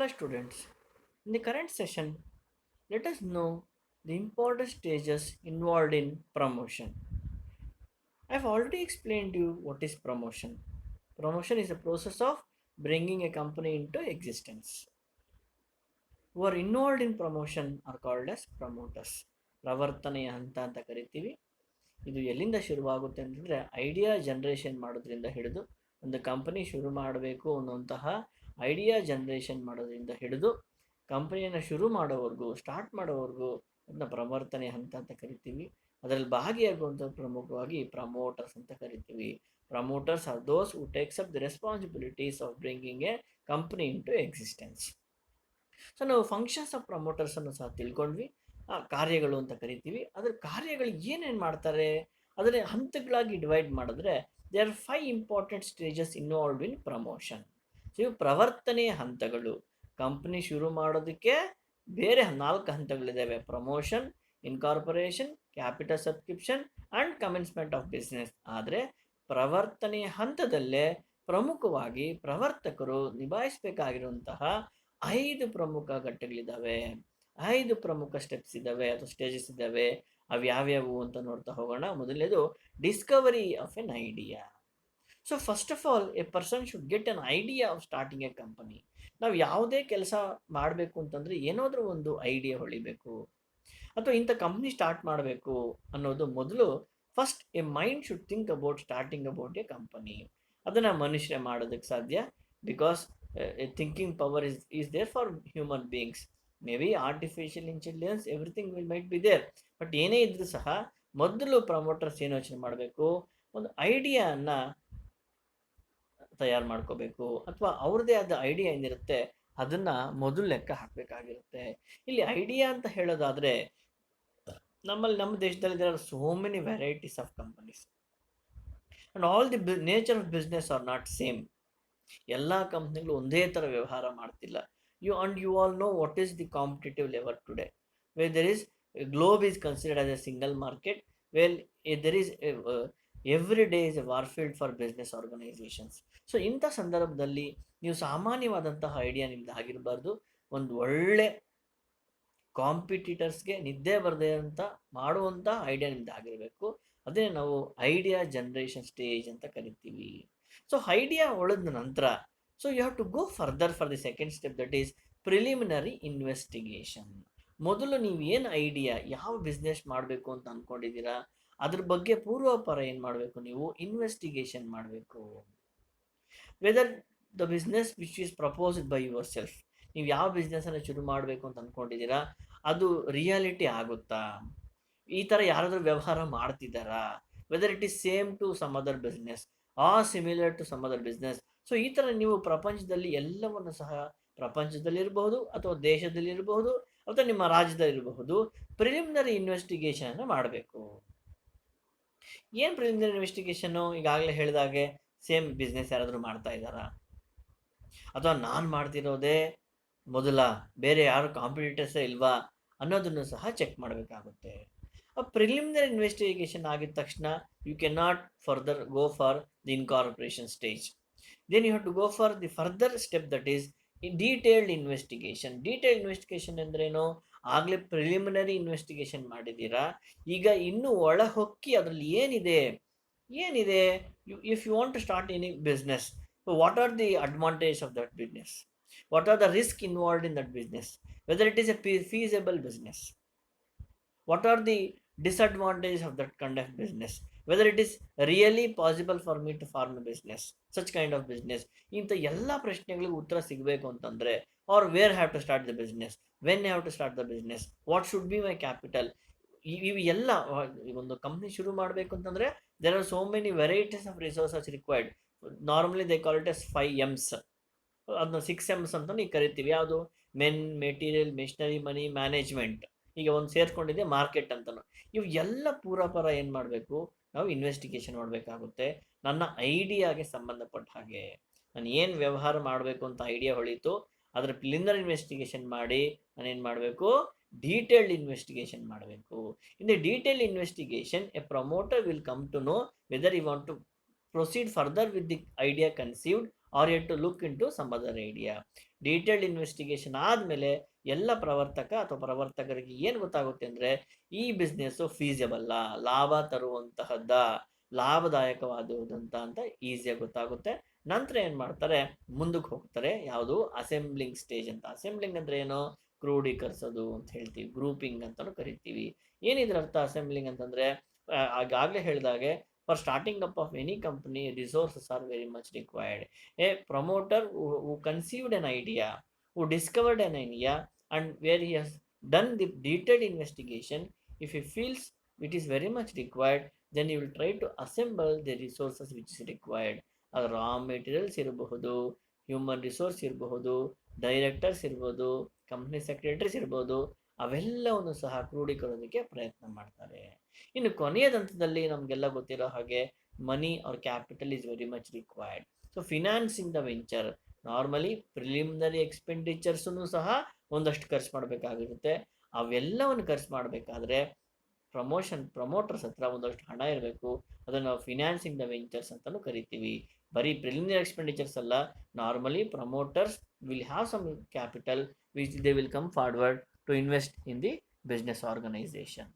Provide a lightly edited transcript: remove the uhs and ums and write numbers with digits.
Hello, students. In the current session, let us know the important stages involved in promotion. I've already explained to you what is promotion. Promotion is a process of bringing a company into existence. Who are involved in promotion are called as promoters. ಪ್ರವರ್ತನೆಯ ಹಂತ ಅಂತ ಕರಿತೀವಿ. ಇದು ಎಲ್ಲಿಂದ ಶುರುವಾಗುತ್ತೆ ಅಂತಂದರೆ idea generation ಮಾಡೋದ್ರಿಂದ ಹಿಡಿದು ಒಂದು ಕಂಪನಿ ಶುರು ಮಾಡಬೇಕು ಅನ್ನುವಂತಹ ಐಡಿಯಾ ಜನ್ರೇಷನ್ ಮಾಡೋದ್ರಿಂದ ಹಿಡಿದು ಕಂಪನಿಯನ್ನು ಶುರು ಮಾಡೋವರೆಗೂ ಸ್ಟಾರ್ಟ್ ಮಾಡೋವರೆಗೂ ಅದನ್ನ ಪ್ರವರ್ತನೆ ಹಂತ ಅಂತ ಕರಿತೀವಿ. ಅದರಲ್ಲಿ ಭಾಗಿಯಾಗುವಂಥ ಪ್ರಮುಖವಾಗಿ ಪ್ರಮೋಟರ್ಸ್ ಅಂತ ಕರಿತೀವಿ. Promoters are those who takes up the responsibilities of bringing a company into existence. So ನಾವು ಫಂಕ್ಷನ್ಸ್ ಆಫ್ ಪ್ರಮೋಟರ್ಸನ್ನು ಸಹ ತಿಳ್ಕೊಂಡ್ವಿ. ಕಾರ್ಯಗಳು ಅಂತ ಕರಿತೀವಿ. ಅದರ ಕಾರ್ಯಗಳು ಏನೇನು ಮಾಡ್ತಾರೆ ಅದರ ಹಂತಗಳಾಗಿ ಡಿವೈಡ್ ಮಾಡಿದ್ರೆ they are 5 important stages involved in promotion. So ಇವು ಪ್ರವರ್ತನೆಯ ಹಂತಗಳು. ಕಂಪ್ನಿ ಶುರು ಮಾಡೋದಕ್ಕೆ ಬೇರೆ 4 ಹಂತಗಳಿದ್ದಾವೆ: promotion, incorporation, capital subscription and commencement of business. ಆದರೆ ಪ್ರವರ್ತನೆಯ ಹಂತದಲ್ಲೇ ಪ್ರಮುಖವಾಗಿ ಪ್ರವರ್ತಕರು ನಿಭಾಯಿಸಬೇಕಾಗಿರುವಂತಹ 5 ಪ್ರಮುಖ ಘಟ್ಟಗಳಿದ್ದಾವೆ, 5 ಪ್ರಮುಖ ಸ್ಟೆಪ್ಸ್ ಇದ್ದಾವೆ ಅಥವಾ ಸ್ಟೇಜಸ್ ಇದ್ದಾವೆ. ಅವು ಯಾವ್ಯಾವು ಅಂತ ನೋಡ್ತಾ ಹೋಗೋಣ. ಮೊದಲನೇದು Discovery of N idea. So first of all A person should get an idea of starting A company. ನಾವು ಯಾವುದೇ ಕೆಲಸ ಮಾಡಬೇಕು ಅಂತಂದರೆ ಏನಾದರೂ ಒಂದು ಐಡಿಯಾ ಹೊಳಿಬೇಕು ಅಥವಾ ಇಂಥ ಕಂಪ್ನಿ ಸ್ಟಾರ್ಟ್ ಮಾಡಬೇಕು ಅನ್ನೋದು ಮೊದಲು first a mind should think about starting about a company. ಅದನ್ನು ಮನುಷ್ಯ ಮಾಡೋದಕ್ಕೆ ಸಾಧ್ಯ. Because thinking power is there for human beings. Maybe artificial intelligence everything will might be there. But ಏನೇ ಇದ್ರೂ ಸಹ ಮೊದಲು ಪ್ರಮೋಟರ್ಸ್ ಏನು ಯೋಚನೆ ಮಾಡಬೇಕು, ಒಂದು ಐಡಿಯಾನ ತಯಾರು ಮಾಡ್ಕೋಬೇಕು ಅಥವಾ ಅವ್ರದ್ದೇ ಆದ ಐಡಿಯಾ ಏನಿರುತ್ತೆ ಅದನ್ನು ಮೊದಲು ಲೆಕ್ಕ ಹಾಕಬೇಕಾಗಿರುತ್ತೆ. ಇಲ್ಲಿ ಐಡಿಯಾ ಅಂತ ಹೇಳೋದಾದರೆ ನಮ್ಮ ದೇಶದಲ್ಲಿ there are so many varieties of companies and all the nature of business are not same. ಎಲ್ಲ ಕಂಪ್ನಿಗಳು ಒಂದೇ ಥರ ವ್ಯವಹಾರ ಮಾಡ್ತಿಲ್ಲ. You all know what is the competitive level today, where there is globe is considered as a single market, while there is every day is a warfield for business organisations. So ಇಂಥ ಸಂದರ್ಭದಲ್ಲಿ ನೀವು ಸಾಮಾನ್ಯವಾದಂತಹ idea ನಿಮ್ದು ಆಗಿರಬಾರ್ದು. ಒಂದು ಒಳ್ಳೆ ಕಾಂಪಿಟೇಟರ್ಸ್ಗೆ ನಿದ್ದೆ ಬರದೇ ಅಂತ ಮಾಡುವಂಥ ಐಡಿಯಾ ನಿಮ್ದು ಆಗಿರಬೇಕು. ಅದೇ ನಾವು ಐಡಿಯಾ ಜನ್ರೇಷನ್ ಸ್ಟೇಜ್ ಅಂತ ಕರಿತೀವಿ. ಸೊ ಐಡಿಯಾ ಉಳಿದ ನಂತರ so you have to go further for the second step, that is preliminary investigation. ಮೊದಲು ನೀವು ಏನು ಐಡಿಯಾ, ಯಾವ ಬಿಸ್ನೆಸ್ ಮಾಡಬೇಕು ಅಂತ ಅಂದ್ಕೊಂಡಿದ್ದೀರಾ ಅದ್ರ ಬಗ್ಗೆ ಪೂರ್ವಾಪರ ಏನು ಮಾಡಬೇಕು, ನೀವು ಇನ್ವೆಸ್ಟಿಗೇಷನ್ ಮಾಡಬೇಕು. Whether the business which is proposed by your self, ನೀವು ಯಾವ ಬಿಸ್ನೆಸ್ಸನ್ನು ಶುರು ಮಾಡಬೇಕು ಅಂತ ಅಂದ್ಕೊಂಡಿದ್ದೀರಾ ಅದು ರಿಯಾಲಿಟಿ ಆಗುತ್ತಾ, ಈ ಥರ ಯಾರಾದರೂ ವ್ಯವಹಾರ ಮಾಡ್ತಿದ್ದಾರಾ, whether it is same to some other business or similar to some other business. So ಈ ಥರ ನೀವು ಪ್ರಪಂಚದಲ್ಲಿ ಎಲ್ಲವನ್ನು ಸಹ, ಪ್ರಪಂಚದಲ್ಲಿರಬಹುದು ಅಥವಾ ದೇಶದಲ್ಲಿರಬಹುದು ಅಥವಾ ನಿಮ್ಮ ರಾಜ್ಯದಲ್ಲಿರಬಹುದು, ಪ್ರಿಲಿಮಿನರಿ ಇನ್ವೆಸ್ಟಿಗೇಷನನ್ನು ಮಾಡಬೇಕು. ಏನು ಪ್ರಿಲಿಮಿನರಿ ಇನ್ವೆಸ್ಟಿಗೇಷನ್ನು? ಈಗಾಗಲೇ ಹೇಳಿದಾಗೆ ಸೇಮ್ ಬಿಸ್ನೆಸ್ ಯಾರಾದರೂ ಮಾಡ್ತಾ ಇದ್ದಾರಾ ಅಥವಾ ನಾನು ಮಾಡ್ತಿರೋದೇ ಮೊದಲ, ಬೇರೆ ಯಾರು ಕಾಂಪಿಟೇಟರ್ಸೇ ಇಲ್ವಾ ಅನ್ನೋದನ್ನು ಸಹ ಚೆಕ್ ಮಾಡಬೇಕಾಗುತ್ತೆ. ಆ ಪ್ರಿಲಿಮಿನರಿ ಇನ್ವೆಸ್ಟಿಗೇಷನ್ ಆಗಿದ ತಕ್ಷಣ you can not further go for the incorporation stage. Then you have to go for the further step, that is detailed investigation. Detailed investigation ಅಂದ್ರೇನು? ಆಗಲೇ ಪ್ರಿಲಿಮಿನರಿ ಇನ್ವೆಸ್ಟಿಗೇಷನ್ ಮಾಡಿದ್ದೀರಾ, ಈಗ ಇನ್ನೂ ಒಳ ಹೊಕ್ಕಿ ಅದರಲ್ಲಿ ಏನಿದೆ if you want to start any business, what are the advantage of that business, what are the risk involved in that business, whether it is a feasible business, what are the disadvantages of that kind of business, whether it is really possible for me to form a business, such kind of business. ಇಂಥ ಎಲ್ಲ ಪ್ರಶ್ನೆಗಳಿಗೆ ಉತ್ತರ ಸಿಗಬೇಕು ಅಂತಂದರೆ, are where have to start the business, when have to start the business, what should be my capital. ಇವು ಎಲ್ಲ ಒಂದು company ಶುರು ಮಾಡಬೇಕು ಅಂತಂದರೆ there are so many varieties of resources required. Normally they call it as 5 M's. ಅದನ್ನ 6 M's ಅಂತ ನೀವು ಕರಿತೀವಿ. ಯಾವುದು? Men, material, machinery, money, management. ಈಗ ಒಂದು ಸೇರಿಸ್ಕೊಂಡಿದೆ ಮಾರ್ಕೆಟ್ ಅಂತಲೂ. ಇವು ಎಲ್ಲ ಪೂರಪರ ಏನು ಮಾಡಬೇಕು, ನಾವು ಇನ್ವೆಸ್ಟಿಗೇಷನ್ ಮಾಡಬೇಕಾಗುತ್ತೆ. ನನ್ನ ಐಡಿಯಾಗೆ ಸಂಬಂಧಪಟ್ಟ ಹಾಗೆ ನಾನು ಏನು ವ್ಯವಹಾರ ಮಾಡಬೇಕು ಅಂತ ಐಡಿಯಾ ಹೊಳೀತು, ಅದರ ಪ್ರಿಲಿಮಿನರಿ ಇನ್ವೆಸ್ಟಿಗೇಷನ್ ಮಾಡಿ ನಾನೇನು ಮಾಡಬೇಕು, ಡೀಟೇಲ್ಡ್ ಇನ್ವೆಸ್ಟಿಗೇಷನ್ ಮಾಡಬೇಕು. In the detailed investigation a promoter will come to know whether you want to proceed further with the idea conceived or yet to look into some other idea. Detailed investigation ಆದಮೇಲೆ ಎಲ್ಲ ಪ್ರವರ್ತಕ ಅಥವಾ ಪ್ರವರ್ತಕರಿಗೆ ಏನು ಗೊತ್ತಾಗುತ್ತೆ ಅಂದರೆ ಈ business ಫೀಸಿಬಲ್ಲ, ಲಾಭ ತರುವಂತಹದ್ದ, ಲಾಭದಾಯಕವಾದುದಂತ ಅಂತ ಈಸಿಯಾಗಿ ಗೊತ್ತಾಗುತ್ತೆ. ನಂತರ ಏನು ಮಾಡ್ತಾರೆ, ಮುಂದಕ್ಕೆ ಹೋಗ್ತಾರೆ. ಯಾವುದು ಅಸೆಂಬ್ಲಿಂಗ್ ಸ್ಟೇಜ್ ಅಂತ. ಅಸೆಂಬ್ಲಿಂಗ್ ಅಂದರೆ ಏನು, ಕ್ರೋಢೀಕರಿಸೋದು ಅಂತ ಹೇಳ್ತೀವಿ, ಗ್ರೂಪಿಂಗ್ ಅಂತಲೂ ಕರಿತೀವಿ. ಏನಿದ್ರ ಅರ್ಥ ಅಸೆಂಬ್ಲಿಂಗ್ ಅಂತಂದರೆ, ಆಗಾಗಲೇ ಹೇಳಿದಾಗೆ for starting up of any company resources are very much required. A promoter who conceived an idea, who discovered an idea, and where he has done the detailed investigation, if he feels it is very much required, then he will try to assemble the resources which is required. ಅದು raw materials ಇರಬಹುದು, human resource ಇರಬಹುದು, directors ಇರ್ಬೋದು, company secretaries ಇರ್ಬೋದು, ಅವೆಲ್ಲವನ್ನು ಸಹ ಕ್ರೋಢೀಕರೋದಕ್ಕೆ ಪ್ರಯತ್ನ ಮಾಡ್ತಾರೆ. ಇನ್ನು ಕೊನೆಯ ಹಂತದಲ್ಲಿ ನಮಗೆಲ್ಲ ಗೊತ್ತಿರೋ ಹಾಗೆ money or capital is very much required. So financing the venture, normally preliminary ಎಕ್ಸ್ಪೆಂಡಿಚರ್ಸನ್ನು ಸಹ ಒಂದಷ್ಟು ಖರ್ಚು ಮಾಡಬೇಕಾಗಿರುತ್ತೆ. ಅವೆಲ್ಲವನ್ನು ಖರ್ಚು ಮಾಡಬೇಕಾದ್ರೆ ಪ್ರಮೋಟರ್ಸ್ ಹತ್ರ ಒಂದಷ್ಟು ಹಣ ಇರಬೇಕು. ಅದನ್ನು ನಾವು ಫಿನಾನ್ಸಿಂಗ್ ದ ವೆಂಚರ್ಸ್ ಅಂತಲೂ ಕರಿತೀವಿ. ಬರೀ ಪ್ರಿಲಿಮಿನರಿ ಎಕ್ಸ್ಪೆಂಡಿಚರ್ಸ್ ಅಲ್ಲ, normally promoters will have some capital which they will come forward to invest in the business organisation.